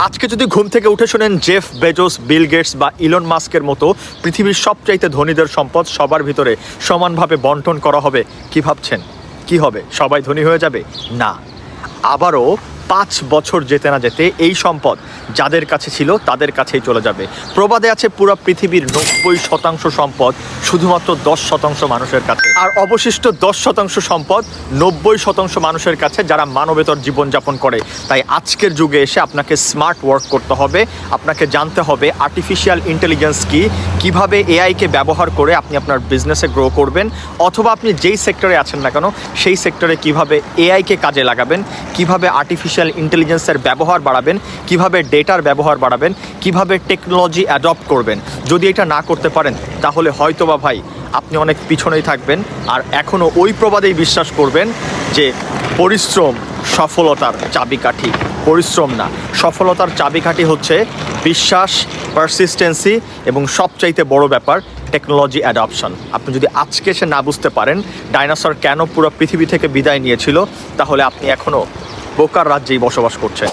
আজকে যদি ঘুম থেকে উঠে শোনেন জেফ বেজোস, বিল গেটস বা ইলন মাস্কের মতো পৃথিবীর সবচাইতে ধনীদের সম্পদ সবার ভিতরে সমানভাবে বন্টন করা হবে, কি ভাবছেন কি হবে? সবাই ধনী হয়ে যাবে? না, আবারও 5 বছর যেতে না যেতে এই সম্পদ যাদের কাছে ছিল তাদের কাছেই চলে যাবে। প্রবাদে আছে পুরো পৃথিবীর 90% সম্পদ শুধুমাত্র 10% মানুষের কাছে, আর অবশিষ্ট 10% সম্পদ 90% মানুষের কাছে যারা মানবেতর জীবনযাপন করে। তাই আজকের যুগে এসে আপনাকে স্মার্ট ওয়ার্ক করতে হবে, আপনাকে জানতে হবে আর্টিফিশিয়াল ইন্টেলিজেন্স কি, কিভাবে এআইকে ব্যবহার করে আপনি আপনার বিজনেসে গ্রো করবেন, অথবা আপনি যেই সেক্টরে আছেন না কেন সেই সেক্টরে কিভাবে এআইকে কাজে লাগাবেন, কিভাবে আর্টিফিশিয়াল ইন্টেলিজেন্সের ব্যবহার বাড়াবেন, কিভাবে ডেটার ব্যবহার বাড়াবেন, কিভাবে টেকনোলজি অ্যাডপ্ট করবেন। যদি এটা না করতে পারেন তাহলে হয়তোবা ভাই আপনি অনেক পিছনেই থাকবেন, আর এখনও ওই প্রবাদেই বিশ্বাস করবেন যে পরিশ্রম সফলতার চাবিকাঠি। পরিশ্রম না, সফলতার চাবিকাঠি হচ্ছে বিশ্বাস, পারসিস্টেন্সি এবং সবচাইতে বড় ব্যাপার টেকনোলজি অ্যাডপশন। আপনি যদি আজকে সে না বুঝতে পারেন ডাইনোসর কেন পুরো পৃথিবী থেকে বিদায় নিয়েছিল, তাহলে আপনি এখনও বোকার রাজ্যেই বসবাস করছেন।